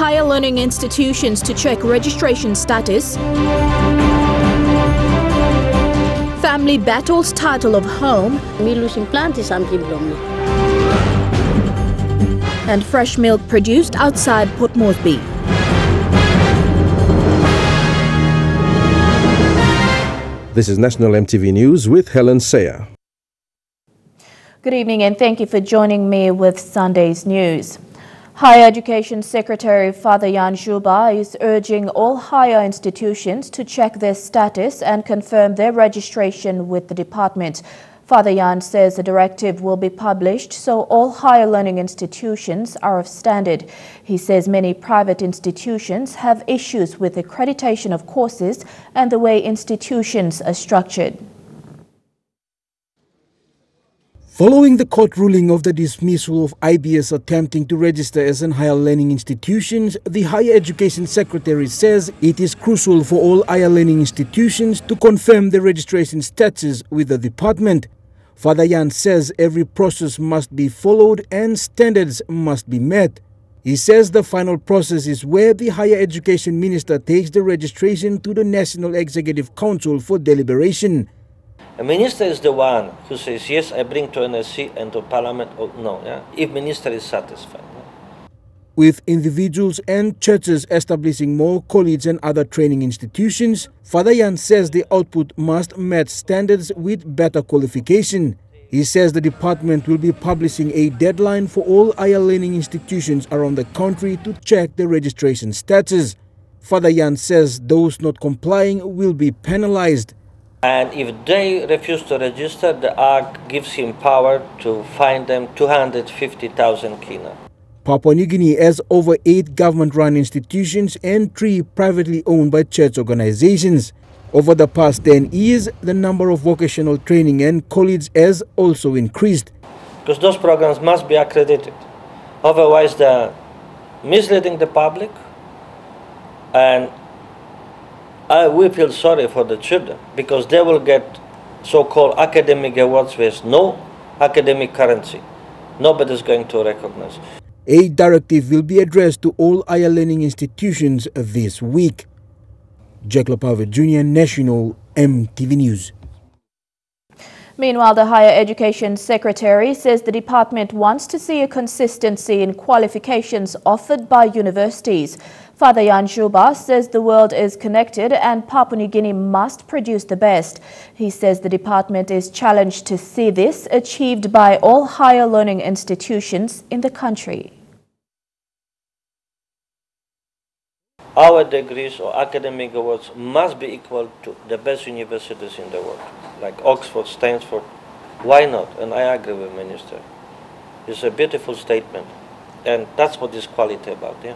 higher learning institutions to check registration status. Family battles title of home. And fresh milk produced outside Port Moresby. This is National EMTV News with Helen Sayer. Good evening and thank you for joining me with Sunday's news. Higher Education Secretary Father Jan Juba is urging all higher institutions to check their status and confirm their registration with the department. Father Jan says the directive will be published so all higher learning institutions are of standard. He says many private institutions have issues with accreditation of courses and the way institutions are structured. Following the court ruling of the dismissal of IBS attempting to register as an higher learning institutions, the Higher Education Secretary says it is crucial for all higher learning institutions to confirm the registration status with the department. Father Jan says every process must be followed and standards must be met. He says the final process is where the Higher Education Minister takes the registration to the National Executive Council for deliberation. A minister is the one who says, yes, I bring to NSC and to Parliament, or no, yeah? If minister is satisfied. Yeah? With individuals and churches establishing more colleges and other training institutions, Father Jan says the output must match standards with better qualification. He says the department will be publishing a deadline for all higher learning institutions around the country to check the registration status. Father Jan says those not complying will be penalized. And if they refuse to register, the Act gives him power to fine them 250,000 kina. Papua New Guinea has over 8 government-run institutions and 3 privately owned by church organizations. Over the past 10 years, the number of vocational training and colleges has also increased. Because those programs must be accredited. Otherwise, they're misleading the public, and we feel sorry for the children because they will get so-called academic awards with no academic currency. Nobody's going to recognize. A directive will be addressed to all higher learning institutions this week. Jack Lopave Jr., National EMTV News. Meanwhile, the Higher Education Secretary says the department wants to see a consistency in qualifications offered by universities. Father Jan Juba says the world is connected and Papua New Guinea must produce the best. He says the department is challenged to see this achieved by all higher learning institutions in the country. Our degrees or academic awards must be equal to the best universities in the world, like Oxford, Stanford. Why not? And I agree with the Minister. It's a beautiful statement, and that's what is quality about, yeah?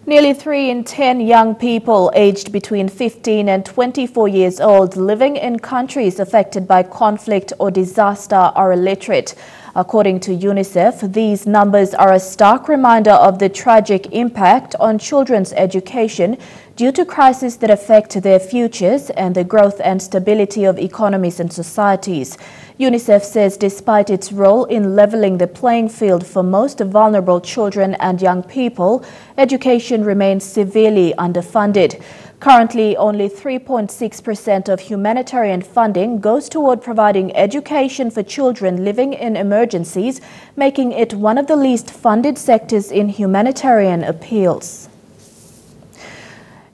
Nearly 3 in 10 young people aged between 15 and 24 years old living in countries affected by conflict or disaster are illiterate. According to UNICEF, these numbers are a stark reminder of the tragic impact on children's education due to crises that affect their futures and the growth and stability of economies and societies. UNICEF says despite its role in leveling the playing field for most vulnerable children and young people, education remains severely underfunded. Currently, only 3.6% of humanitarian funding goes toward providing education for children living in emergencies, making it one of the least funded sectors in humanitarian appeals.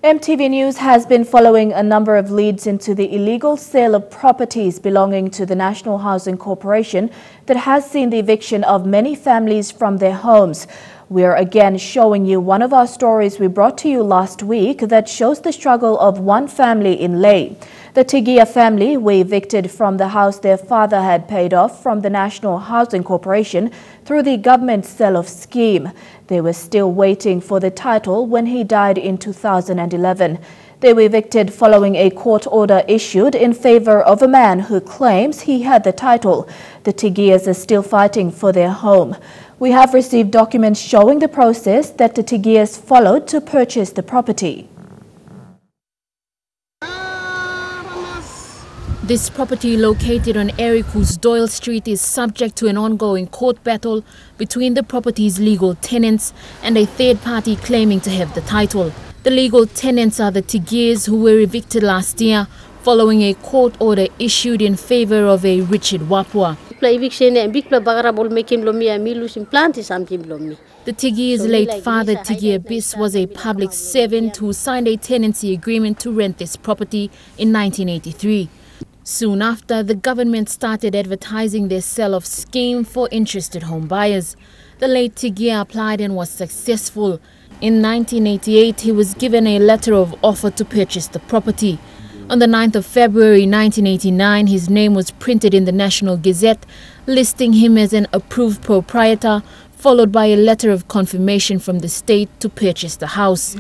EMTV News has been following a number of leads into the illegal sale of properties belonging to the National Housing Corporation that has seen the eviction of many families from their homes. We are again showing you one of our stories we brought to you last week that shows the struggle of one family in Leh. The Tigia family were evicted from the house their father had paid off from the National Housing Corporation through the government sell-off scheme. They were still waiting for the title when he died in 2011. They were evicted following a court order issued in favor of a man who claims he had the title. The Tigias are still fighting for their home. We have received documents showing the process that the Tigias followed to purchase the property. This property located on Ericus Doyle Street is subject to an ongoing court battle between the property's legal tenants and a third party claiming to have the title. The legal tenants are the Tigirs, who were evicted last year following a court order issued in favor of a Richard Wapua. The Tigir's late father, Tigir Bis, was a public servant who signed a tenancy agreement to rent this property in 1983. Soon after, the government started advertising their sell-off scheme for interested home buyers. The late Tigir applied and was successful. In 1988, he was given a letter of offer to purchase the property. On the 9th of February 1989, his name was printed in the National Gazette, listing him as an approved proprietor, followed by a letter of confirmation from the state to purchase the house.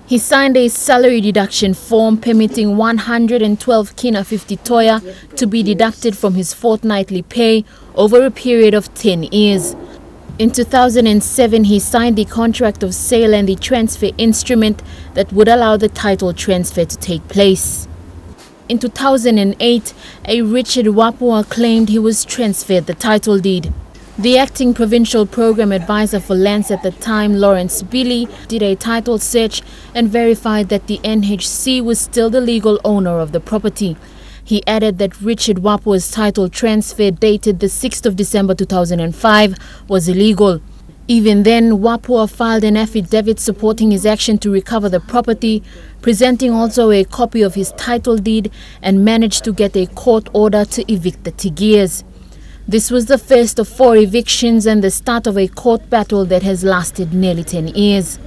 He signed a salary deduction form permitting 112 kina 50 toya to be deducted from his fortnightly pay over a period of 10 years. In 2007, he signed the contract of sale and the transfer instrument that would allow the title transfer to take place. In 2008, a Richard Wapua claimed he was transferred the title deed. The acting provincial program advisor for lands at the time, Lawrence Billy, did a title search and verified that the NHC was still the legal owner of the property. He added that Richard Wapua's title transfer dated the 6th of December 2005 was illegal. Even then, Wapua filed an affidavit supporting his action to recover the property, presenting also a copy of his title deed, and managed to get a court order to evict the Tigirs. This was the first of 4 evictions and the start of a court battle that has lasted nearly 10 years.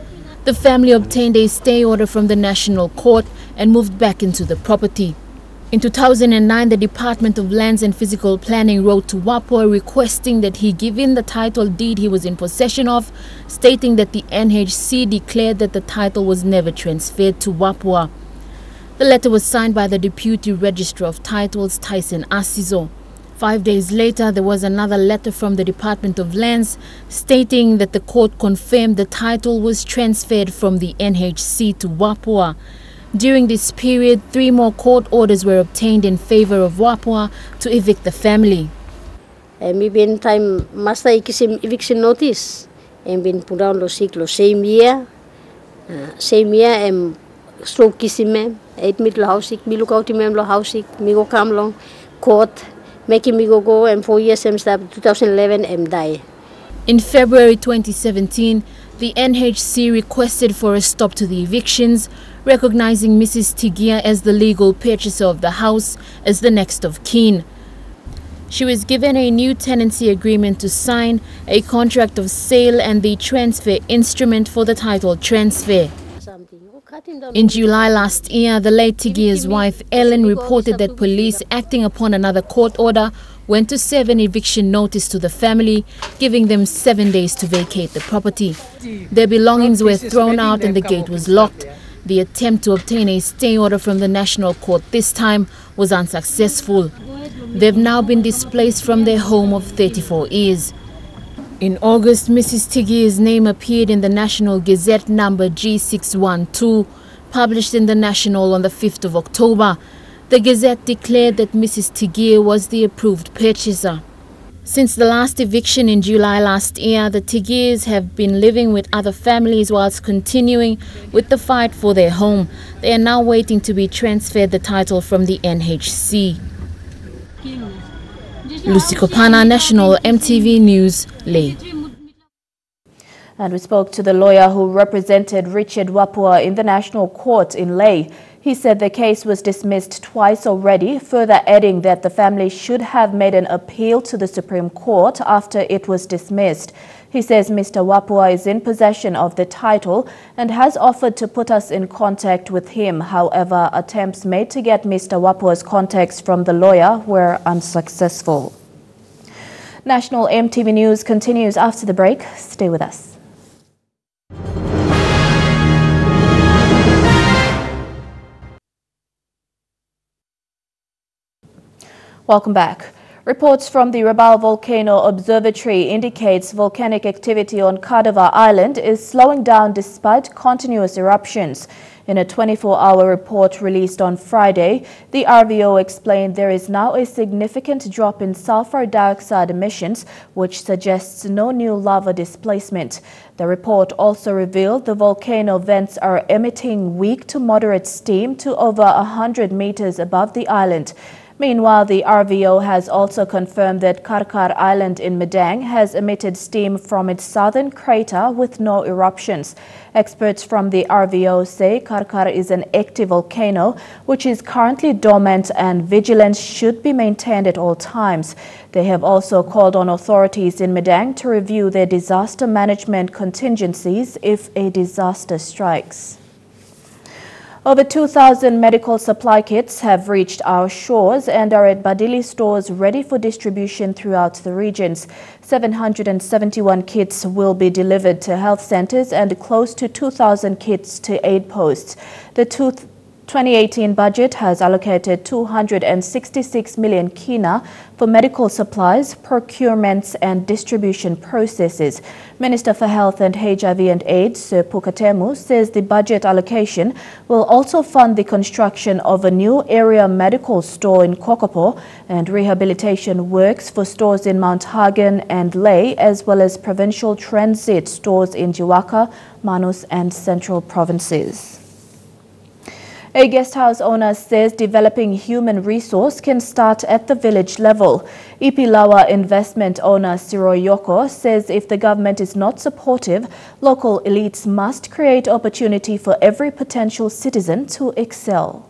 The family obtained a stay order from the National Court and moved back into the property. In 2009, the Department of Lands and Physical Planning wrote to Wapua requesting that he give in the title deed he was in possession of, stating that the NHC declared that the title was never transferred to Wapua. The letter was signed by the Deputy Registrar of Titles, Tyson Asizo. 5 days later, there was another letter from the Department of Lands stating that the court confirmed the title was transferred from the NHC to Wapua. During this period, 3 more court orders were obtained in favor of Wapua to evict the family. Mi ben time master ikisim eviction notice. Ben put down lo sick lo same year. Stroke kisim 8 mid lo house sick. Mi look out lo house sick. Mi go come long court. Making me go and 4 years start 2011 die. In February 2017, the NHC requested for a stop to the evictions, recognizing Mrs. Tigir as the legal purchaser of the house as the next of kin. She was given a new tenancy agreement to sign, a contract of sale and the transfer instrument for the title transfer. In July last year, the late Tigir's wife Ellen reported that police, acting upon another court order, went to serve an eviction notice to the family, giving them 7 days to vacate the property. Their belongings were thrown out and the gate was locked. The attempt to obtain a stay order from the National Court this time was unsuccessful. They've now been displaced from their home of 34 years. In August, Mrs. Tigir's name appeared in the National Gazette number G612, published in the National on the 5th of October. The Gazette declared that Mrs. Tigir was the approved purchaser. Since the last eviction in July last year, the Tigirs have been living with other families whilst continuing with the fight for their home. They are now waiting to be transferred the title from the NHC. Lucy Kopana, National EMTV News, Leh. And we spoke to the lawyer who represented Richard Wapua in the National Court in Leh. He said the case was dismissed twice already, further adding that the family should have made an appeal to the Supreme Court after it was dismissed. He says Mr. Wapua is in possession of the title and has offered to put us in contact with him. However, attempts made to get Mr. Wapua's contacts from the lawyer were unsuccessful. National EMTV News continues after the break. Stay with us. Welcome back. Reports from the Rabaul Volcano Observatory indicates volcanic activity on Cordova Island is slowing down despite continuous eruptions. In a 24-hour report released on Friday, the RVO explained there is now a significant drop in sulfur dioxide emissions, which suggests no new lava displacement. The report also revealed the volcano vents are emitting weak to moderate steam to over 100 meters above the island. Meanwhile, the RVO has also confirmed that Karkar Island in Madang has emitted steam from its southern crater with no eruptions. Experts from the RVO say Karkar is an active volcano which is currently dormant and vigilance should be maintained at all times. They have also called on authorities in Madang to review their disaster management contingencies if a disaster strikes. Over 2,000 medical supply kits have reached our shores and are at Badili stores ready for distribution throughout the regions. 771 kits will be delivered to health centers and close to 2,000 kits to aid posts. The 2018 budget has allocated 266 million kina for medical supplies, procurements and distribution processes. Minister for Health and HIV and AIDS, Sir Pukatemu, says the budget allocation will also fund the construction of a new area medical store in Kokopo and rehabilitation works for stores in Mount Hagen and Leh, as well as provincial transit stores in Jiwaka, Manus and Central provinces. A guest house owner says developing human resource can start at the village level. Ipilawa investment owner Siro Yoko says if the government is not supportive, local elites must create opportunity for every potential citizen to excel.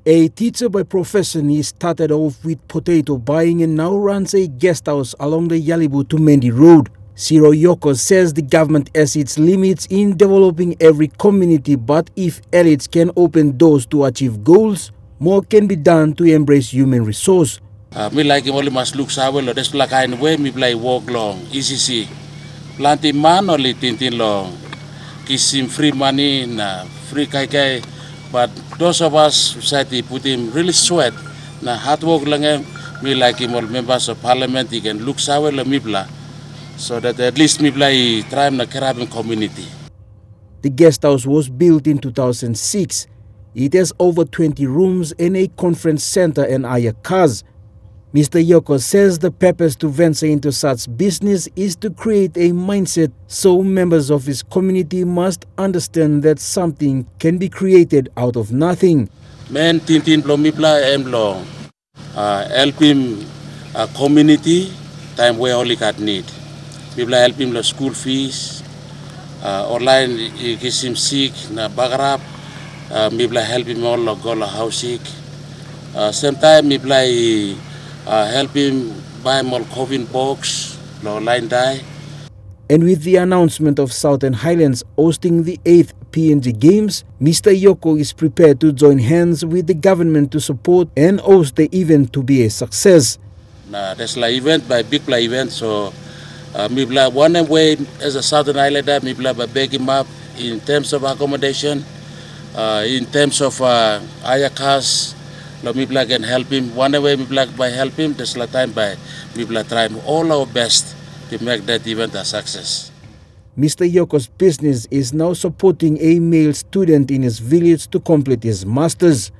A teacher by profession, he started off with potato buying and now runs a guest house along the Yalibu to Mendi Road. Siro Yoko says the government has its limits in developing every community, but if elites can open doors to achieve goals, more can be done to embrace human resource. Me like only must look well, that's like kind way me play walk long, easy. Planty man only tintin long, kiss free money, na free kai, but those of us society put him really sweat, na hard work lang me like him all members of parliament, he can look well me bla. So that at least me play try na Caribbean community. The guest house was built in 2006. It has over 20 rooms and a conference center and ayakaz. Mr. Yoko says the purpose to venture into such business is to create a mindset so members of his community must understand that something can be created out of nothing. Men tintin blo mi bla emlo help him community time where only got need. People help him the school fees, online he gets him sick, na bagarap, people help him all go to housing. Sometimes people help him buy more COVID box, line die. And with the announcement of Southern Highlands hosting the 8th PNG Games, Mr. Yoko is prepared to join hands with the government to support and host the event to be a success. That's like event by big play event, so one way as a Southern Islander, me beg him up in terms of accommodation, in terms of ayakas, me can help him. One way me by help him, that's la time by me try all our best to make that event a success. Mr. Yoko's business is now supporting a male student in his village to complete his masters.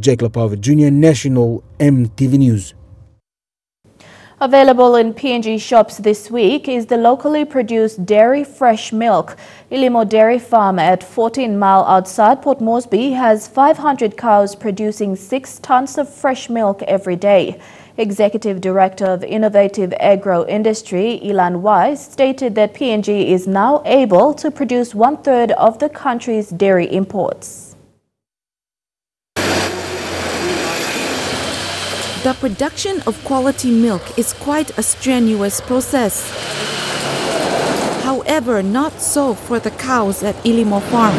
Jake Lapava Jr., National EMTV News. Available in PNG shops this week is the locally produced dairy fresh milk. Ilimo Dairy Farm at 14 Mile outside Port Moresby has 500 cows producing 6 tons of fresh milk every day. Executive Director of Innovative Agro Industry, Elan Wise, stated that PNG is now able to produce 1/3 of the country's dairy imports. The production of quality milk is quite a strenuous process. However, not so for the cows at Ilimo Farm.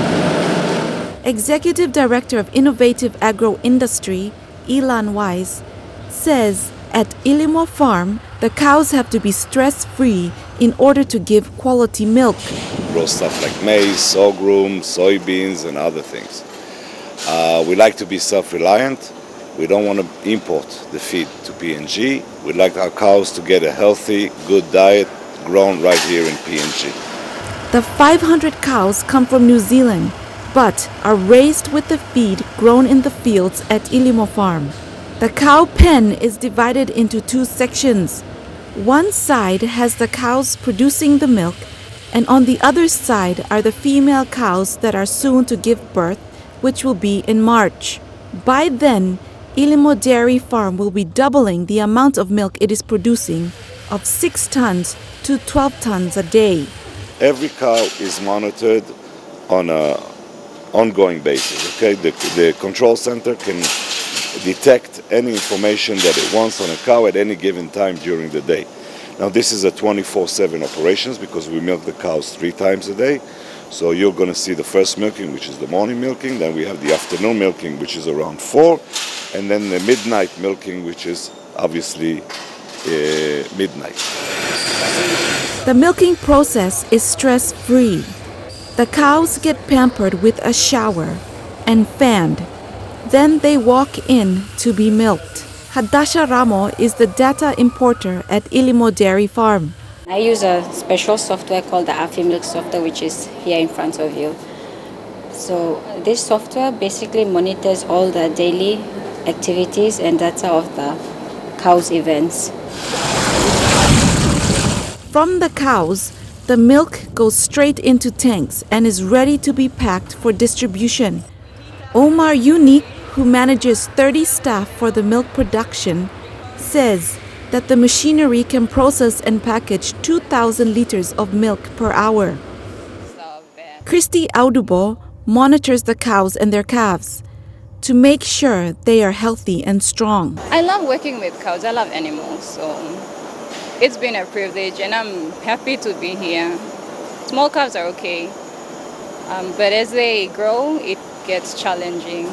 Executive Director of Innovative Agro Industry, Elan Wise, says at Ilimo Farm, the cows have to be stress-free in order to give quality milk. We grow stuff like maize, sorghum, soybeans, and other things. We like to be self-reliant. We don't want to import the feed to PNG. We'd like our cows to get a healthy, good diet grown right here in PNG. The 500 cows come from New Zealand, but are raised with the feed grown in the fields at Ilimo Farm. The cow pen is divided into two sections. One side has the cows producing the milk, and on the other side are the female cows that are soon to give birth, which will be in March. By then, Ilimo Dairy Farm will be doubling the amount of milk it is producing of 6 tons to 12 tons a day. Every cow is monitored on an ongoing basis. Okay, the control center can detect any information that it wants on a cow at any given time during the day. Now this is a 24/7 operations because we milk the cows 3 times a day. So you're going to see the first milking, which is the morning milking, then we have the afternoon milking, which is around 4, and then the midnight milking, which is obviously midnight. The milking process is stress-free. The cows get pampered with a shower and fanned. Then they walk in to be milked. Hadasha Ramo is the data importer at Ilimo Dairy Farm. I use a special software called the AFI Milk software, which is here in front of you. So this software basically monitors all the daily activities and data of the cows' events. From the cows, the milk goes straight into tanks and is ready to be packed for distribution. Omar Unique, who manages 30 staff for the milk production, says that the machinery can process and package 2,000 liters of milk per hour. Christy Audubo monitors the cows and their calves to make sure they are healthy and strong. I love working with cows. I love animals, so it's been a privilege and I'm happy to be here. Small calves are okay, but as they grow, it gets challenging.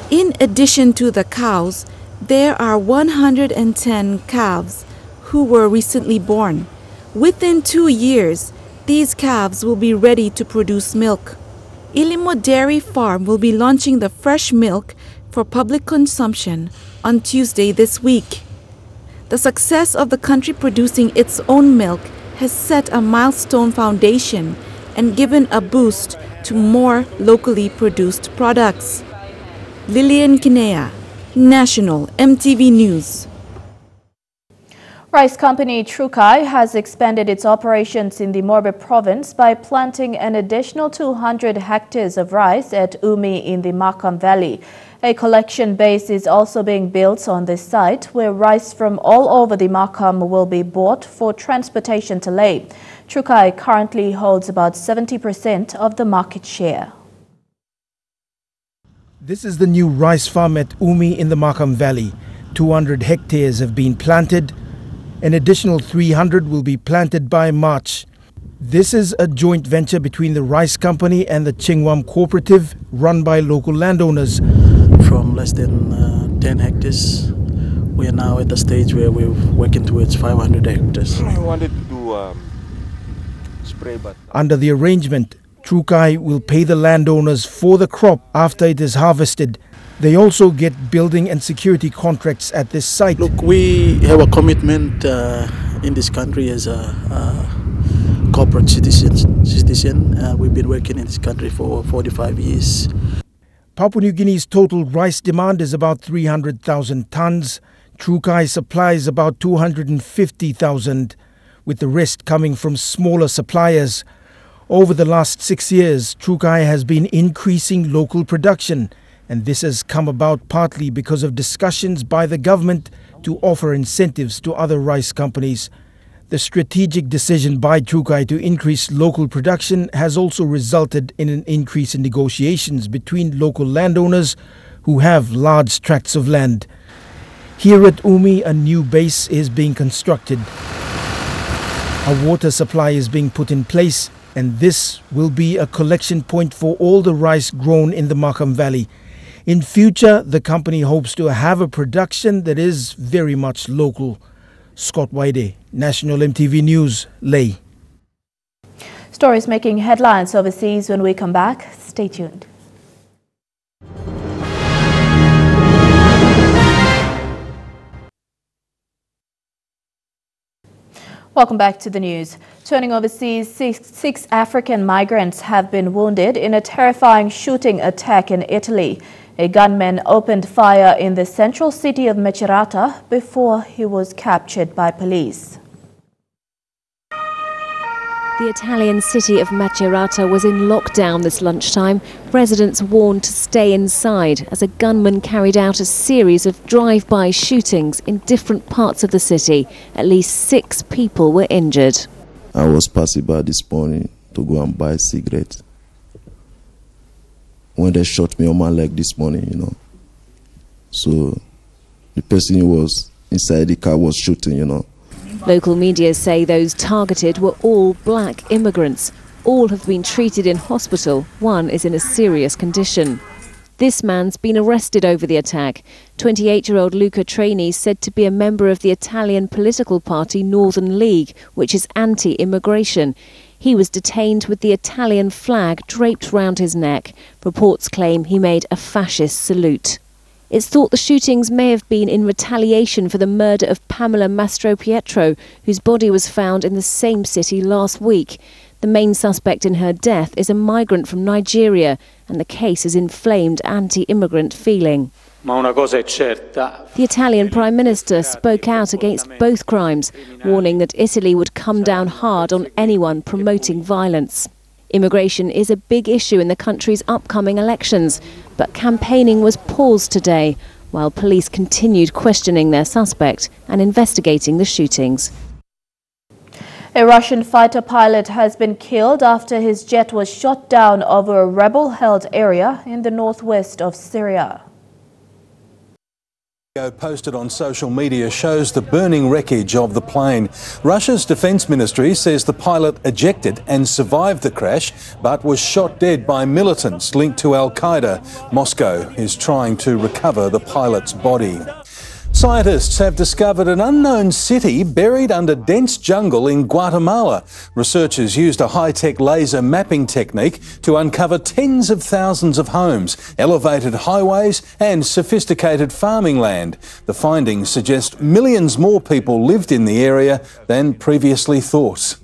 In addition to the cows, there are 110 calves who were recently born. Within 2 years, these calves will be ready to produce milk. Ilimo Dairy Farm will be launching the fresh milk for public consumption on Tuesday this week. The success of the country producing its own milk has set a milestone foundation and given a boost to more locally produced products. Lillian Kinea, National EMTV News. Rice company Trukai has expanded its operations in the Moresby province by planting an additional 200 hectares of rice at Umi in the Markham Valley. A collection base is also being built on this site where rice from all over the Markham will be bought for transportation to Lae. Trukai currently holds about 70% of the market share. This is the new rice farm at Umi in the Markham Valley. 200 hectares have been planted. An additional 300 will be planted by March. This is a joint venture between the rice company and the Chingwam cooperative run by local landowners. From less than 10 hectares, we are now at the stage where we're working towards 500 hectares. I wanted to do spray, but Under the arrangement, Trukai will pay the landowners for the crop after it is harvested. They also get building and security contracts at this site. Look, we have a commitment in this country as a corporate citizen. We've been working in this country for 45 years. Papua New Guinea's total rice demand is about 300,000 tons. Trukai supplies about 250,000, with the rest coming from smaller suppliers. Over the last 6 years, Trukai has been increasing local production, and this has come about partly because of discussions by the government to offer incentives to other rice companies. The strategic decision by Trukai to increase local production has also resulted in an increase in negotiations between local landowners who have large tracts of land. Here at Umi, a new base is being constructed. A water supply is being put in place, and this will be a collection point for all the rice grown in the Markham Valley. In future, the company hopes to have a production that is very much local. Scott Waide, National EMTV News, Lae. Stories making headlines overseas. When we come back, stay tuned. Welcome back to the news. Turning overseas, six African migrants have been wounded in a terrifying shooting attack in Italy. A gunman opened fire in the central city of Macerata before he was captured by police. The Italian city of Macerata was in lockdown this lunchtime. Residents warned to stay inside as a gunman carried out a series of drive-by shootings in different parts of the city. At least 6 people were injured. I was passing by this morning to go and buy a cigarette when they shot me on my leg this morning, So the person who was inside the car was shooting, Local media say those targeted were all black immigrants. All have been treated in hospital. One is in a serious condition. This man's been arrested over the attack. 28-year-old Luca Traini said to be a member of the Italian political party Northern League, which is anti-immigration. He was detained with the Italian flag draped round his neck. Reports claim he made a fascist salute. It's thought the shootings may have been in retaliation for the murder of Pamela Mastropietro, whose body was found in the same city last week. The main suspect in her death is a migrant from Nigeria, and the case has inflamed anti-immigrant feeling. The Italian Prime Minister spoke out against both crimes, warning that Italy would come down hard on anyone promoting violence. Immigration is a big issue in the country's upcoming elections, but campaigning was paused today while police continued questioning their suspect and investigating the shootings. A Russian fighter pilot has been killed after his jet was shot down over a rebel-held area in the northwest of Syria. Posted on social media shows the burning wreckage of the plane. Russia's defence ministry says the pilot ejected and survived the crash but was shot dead by militants linked to Al-Qaeda. Moscow is trying to recover the pilot's body. Scientists have discovered an unknown city buried under dense jungle in Guatemala. Researchers used a high-tech laser mapping technique to uncover tens of thousands of homes, elevated highways and sophisticated farming land. The findings suggest millions more people lived in the area than previously thought.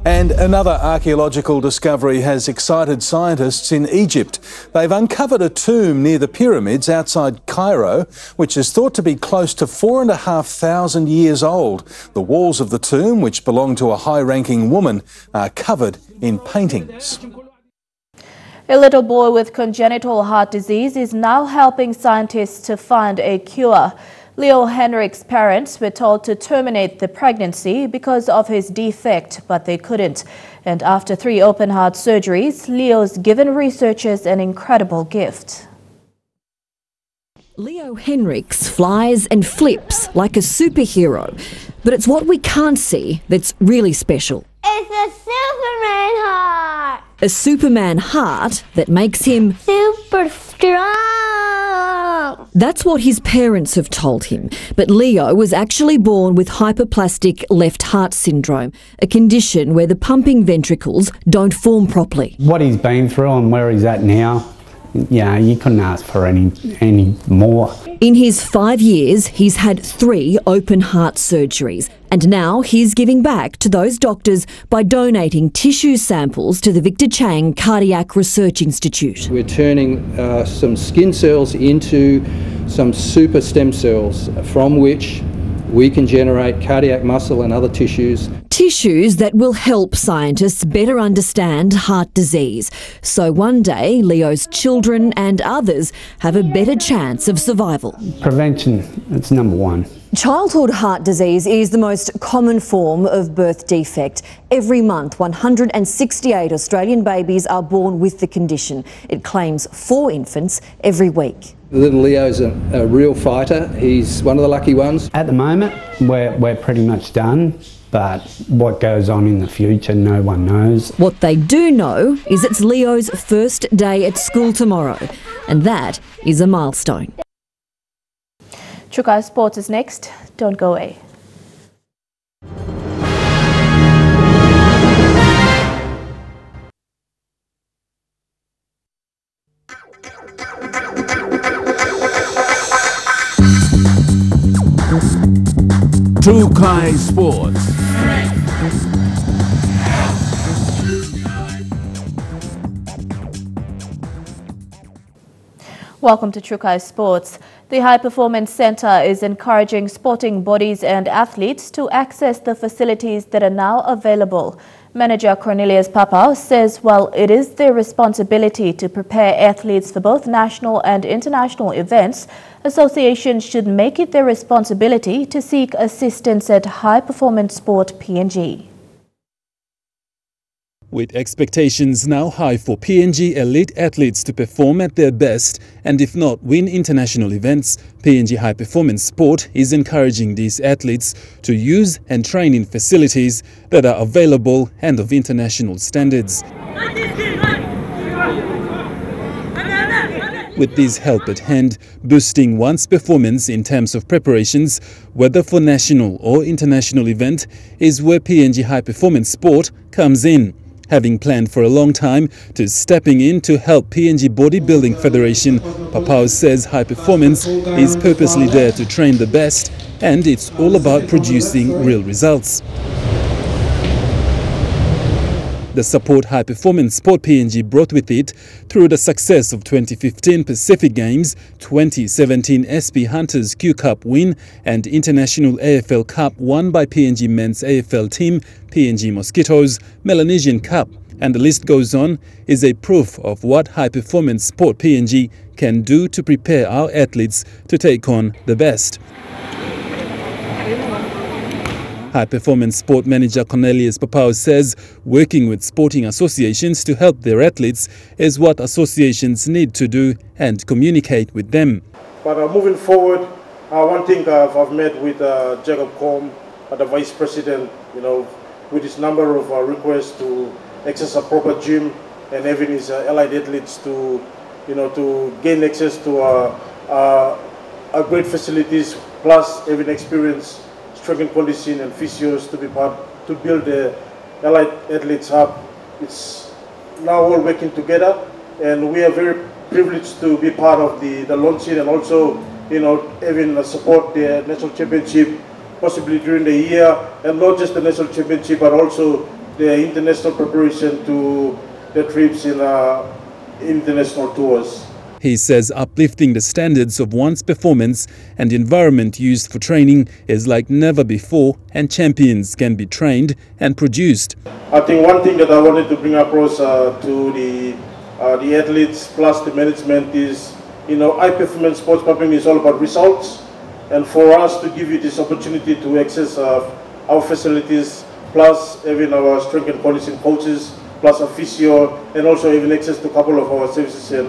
And another archaeological discovery has excited scientists in Egypt. They've uncovered a tomb near the pyramids outside Cairo, which is thought to be close to 4,500 years old. The walls of the tomb, which belong to a high-ranking woman, are covered in paintings. A little boy with congenital heart disease is now helping scientists to find a cure. Leo Henrik's parents were told to terminate the pregnancy because of his defect, but they couldn't. And after 3 open-heart surgeries, Leo's given researchers an incredible gift. Leo Henriks flies and flips like a superhero, but it's what we can't see that's really special. It's a Superman heart! A Superman heart that makes him super strong! That's what his parents have told him. But Leo was actually born with hyperplastic left heart syndrome, a condition where the pumping ventricles don't form properly. What he's been through and where he's at now, you couldn't ask for any more. In his 5 years, he's had 3 open heart surgeries. And now he's giving back to those doctors by donating tissue samples to the Victor Chang Cardiac Research Institute. We're turning some skin cells into some super stem cells from which we can generate cardiac muscle and other tissues. Tissues that will help scientists better understand heart disease. So one day, Leo's children and others have a better chance of survival. Prevention, it's number 1. Childhood heart disease is the most common form of birth defect. Every month, 168 Australian babies are born with the condition. It claims 4 infants every week. Little Leo's a real fighter. He's one of the lucky ones. At the moment, we're pretty much done. But what goes on in the future, no one knows. What they do know is it's Leo's first day at school tomorrow, and that is a milestone. Chukai Sports is next. Don't go away. Chukai Sports. Welcome to Trukai Sports. The High Performance Centre is encouraging sporting bodies and athletes to access the facilities that are now available. Manager Cornelius Papau says while it is their responsibility to prepare athletes for both national and international events, associations should make it their responsibility to seek assistance at High Performance Sport PNG. With expectations now high for PNG elite athletes to perform at their best and if not win international events, PNG High Performance Sport is encouraging these athletes to use and train in facilities that are available and of international standards. With this help at hand, boosting one's performance in terms of preparations, whether for national or international event, is where PNG High Performance Sport comes in. Having planned for a long time to stepping in to help PNG Bodybuilding Federation, Papau says High Performance is purposely there to train the best and it's all about producing real results. The support High Performance Sport PNG brought with it through the success of 2015 Pacific Games, 2017 SP Hunters Q Cup win and International AFL Cup won by PNG Men's AFL team, PNG Mosquitoes, Melanesian Cup, and the list goes on, is a proof of what High Performance Sport PNG can do to prepare our athletes to take on the best. High Performance Sport Manager Cornelius Papau says working with sporting associations to help their athletes is what associations need to do and communicate with them. But moving forward, one thing I've met with Jacob Combe, the Vice President, with his number of requests to access a proper gym and having his allied athletes to gain access to great facilities, plus having experience strength and conditioning and physios to be part to build the allied athletes hub. It's now all working together, and we are very privileged to be part of the launching and also having support the national championship possibly during the year, and not just the national championship but also the international preparation to the trips in international tours. He says uplifting the standards of one's performance and environment used for training is like never before, and champions can be trained and produced. I think one thing that I wanted to bring across to the athletes plus the management is, high performance sports pumping is all about results, and for us to give you this opportunity to access our facilities, plus having our strength and conditioning coaches, plus a physio, and also having access to a couple of our services and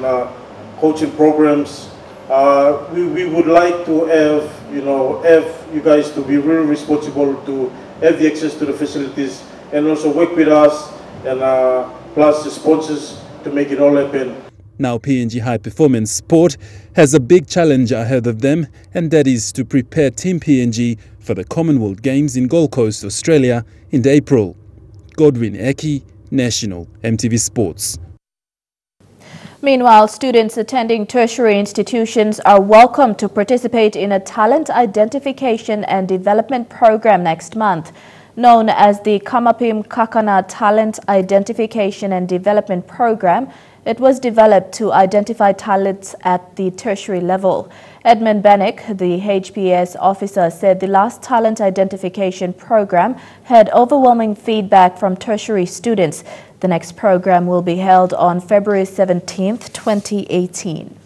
coaching programs. We would like to have you guys to be really responsible to have the access to the facilities and also work with us and plus the sponsors to make it all happen. Now PNG High Performance Sport has a big challenge ahead of them, and that is to prepare Team PNG for the Commonwealth Games in Gold Coast, Australia in April. Godwin Eki, National EMTV Sports. Meanwhile, students attending tertiary institutions are welcome to participate in a talent identification and development program next month. Known as the Kamapim Kakana Talent Identification and Development Program, it was developed to identify talents at the tertiary level. Edmund Bennick, the HPS officer, said the last talent identification program had overwhelming feedback from tertiary students. The next program will be held on February 17th, 2018.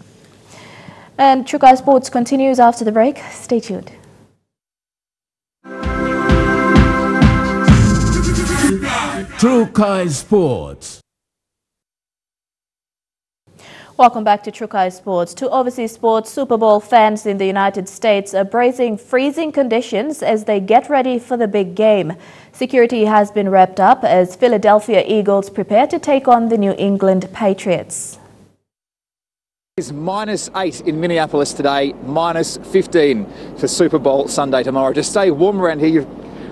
And Trukai Sports continues after the break. Stay tuned. Trukai Sports. Welcome back to Trukai Sports. Two overseas sports Super Bowl fans in the United States are bracing freezing conditions as they get ready for the big game. Security has been wrapped up as Philadelphia Eagles prepare to take on the New England Patriots. It's -8 in Minneapolis today, -15 for Super Bowl Sunday tomorrow. To stay warm around here, you've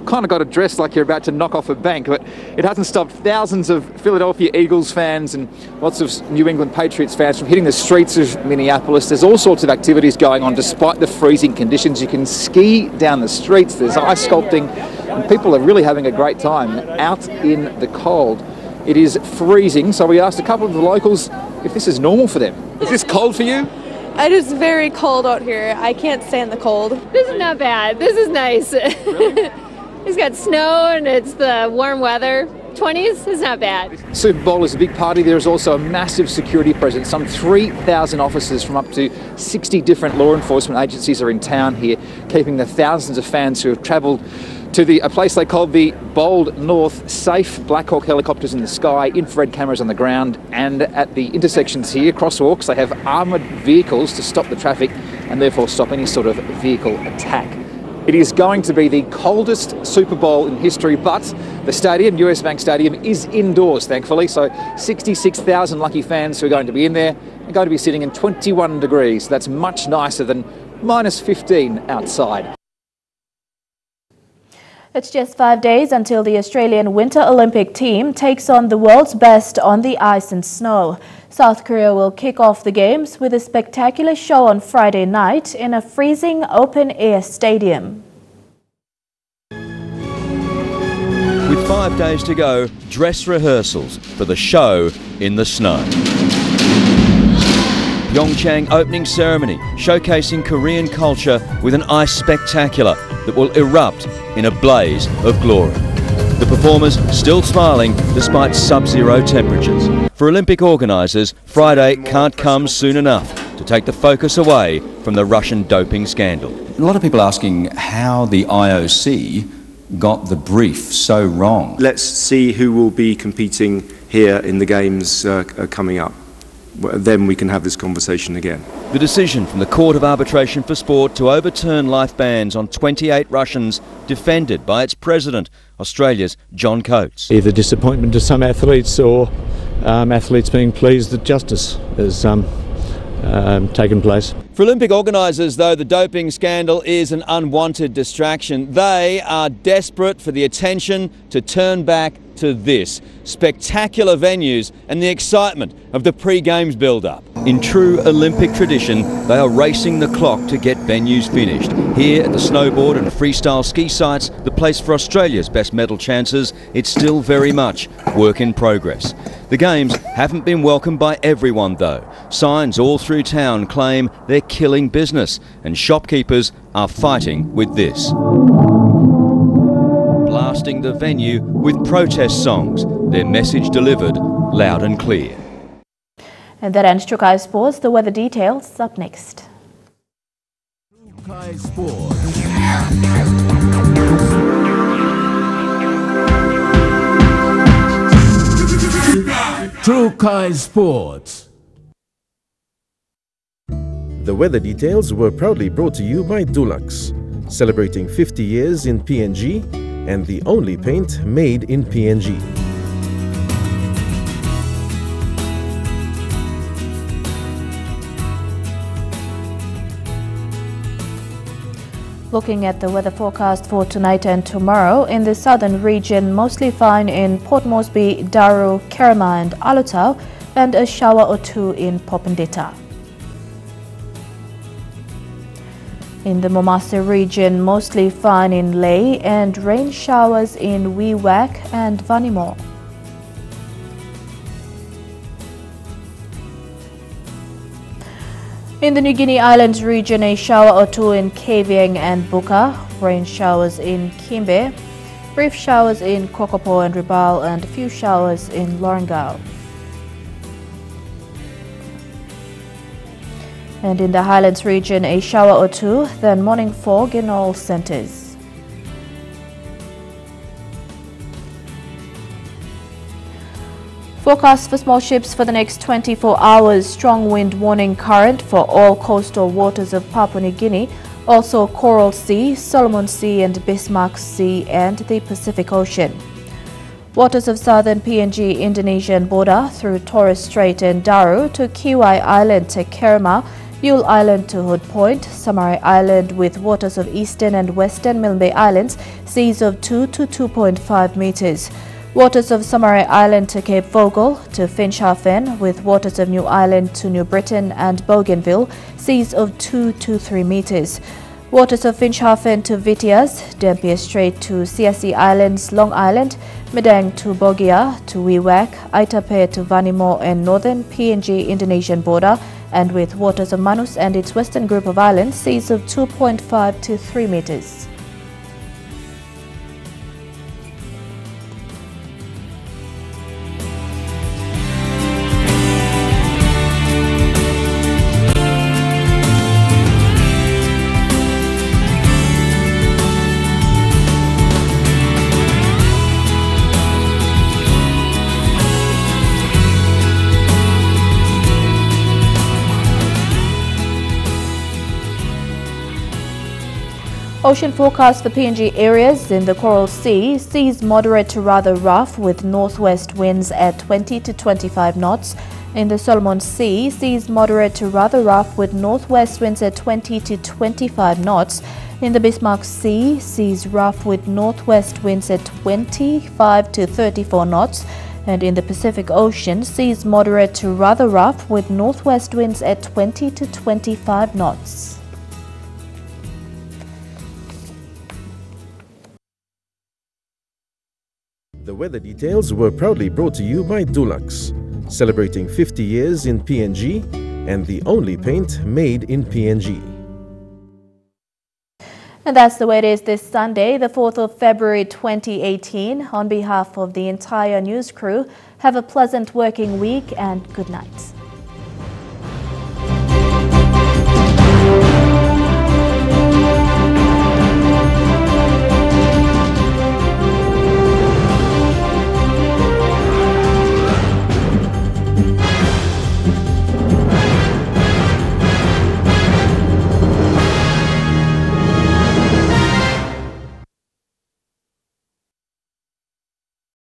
kind of got to dress like you're about to knock off a bank, but it hasn't stopped thousands of Philadelphia Eagles fans and lots of New England Patriots fans from hitting the streets of Minneapolis. There's all sorts of activities going on despite the freezing conditions. You can ski down the streets, there's ice sculpting, and people are really having a great time out in the cold. It is freezing, so we asked a couple of the locals if this is normal for them. Is this cold for you? It is very cold out here. I can't stand the cold. This is not bad. This is nice. Really? It's got snow and it's the warm weather. 20s is not bad. Super Bowl is a big party. There is also a massive security presence. Some 3,000 officers from up to 60 different law enforcement agencies are in town here, keeping the thousands of fans who have travelled to a place they call the Bold North safe. Black Hawk helicopters in the sky, infrared cameras on the ground, and at the intersections here, crosswalks, they have armoured vehicles to stop the traffic and therefore stop any sort of vehicle attack. It is going to be the coldest Super Bowl in history, but the stadium, US Bank Stadium, is indoors, thankfully. So 66,000 lucky fans who are going to be in there are going to be sitting in 21 degrees. That's much nicer than minus 15 outside. It's just 5 days until the Australian Winter Olympic team takes on the world's best on the ice and snow. South Korea will kick off the games with a spectacular show on Friday night in a freezing open-air stadium. With 5 days to go, dress rehearsals for the show in the snow. Pyeongchang opening ceremony showcasing Korean culture with an ice spectacular that will erupt in a blaze of glory. The performers still smiling despite sub-zero temperatures. For Olympic organisers, Friday can't come soon enough to take the focus away from the Russian doping scandal. A lot of people asking how the IOC got the brief so wrong. Let's see who will be competing here in the games coming up. Then we can have this conversation again. The decision from the Court of Arbitration for Sport to overturn life bans on 28 Russians defended by its president, Australia's John Coates. Either disappointment to some athletes or athletes being pleased that justice has taken place. For Olympic organisers, though, the doping scandal is an unwanted distraction. They are desperate for the attention to turn back to this. Spectacular venues and the excitement of the pre-games build-up. In true Olympic tradition, they are racing the clock to get venues finished. Here at the snowboard and freestyle ski sites, the place for Australia's best medal chances, it's still very much work in progress. The Games haven't been welcomed by everyone though. Signs all through town claim they're killing business, and shopkeepers are fighting with this. Blasting the venue with protest songs, their message delivered loud and clear. And that ends Trukai Sports. The weather details up next. Trukai Sports. Trukai Sports. The weather details were proudly brought to you by Dulux, celebrating 50 years in PNG and the only paint made in PNG. Looking at the weather forecast for tonight and tomorrow, in the southern region, mostly fine in Port Moresby, Daru, Kerema and Alotau, and a shower or two in Popondetta. In the Mombasa region, mostly fine in Lae and rain showers in Wewak and Vanimore. In the New Guinea Islands region, a shower or two in Kavieng and Buka, rain showers in Kimbe, brief showers in Kokopo and Ribal, and a few showers in Lorengau. And in the Highlands region, a shower or two, then morning fog in all centres. Forecast for small ships for the next 24 hours, strong wind warning current for all coastal waters of Papua New Guinea, also Coral Sea, Solomon Sea and Bismarck Sea and the Pacific Ocean. Waters of southern PNG Indonesian border through Torres Strait and Daru to Kiwai Island to Kerema, Yule Island to Hood Point, Samarai Island with waters of eastern and western Milne Islands, seas of 2 to 2.5 meters. Waters of Samarai Island to Cape Vogel to Finschhafen with waters of New Ireland to New Britain and Bougainville, seas of 2 to 3 meters. Waters of Finschhafen to Vitiaz, Dampier Strait to CSE Islands, Long Island, Medang to Bogia to Wewak, Aitape to Vanimore and northern PNG Indonesian border, and with waters of Manus and its western group of islands, seas of 2.5 to 3 meters. Ocean forecast for PNG areas: in the Coral Sea, seas moderate to rather rough with northwest winds at 20 to 25 knots. In the Solomon Sea, seas moderate to rather rough with northwest winds at 20 to 25 knots. In the Bismarck Sea, seas rough with northwest winds at 25 to 34 knots. And in the Pacific Ocean, seas moderate to rather rough with northwest winds at 20 to 25 knots. The weather details were proudly brought to you by Dulux, celebrating 50 years in PNG and the only paint made in PNG. And that's the way it is this Sunday, the 4th of February 2018. On behalf of the entire news crew, have a pleasant working week and good night.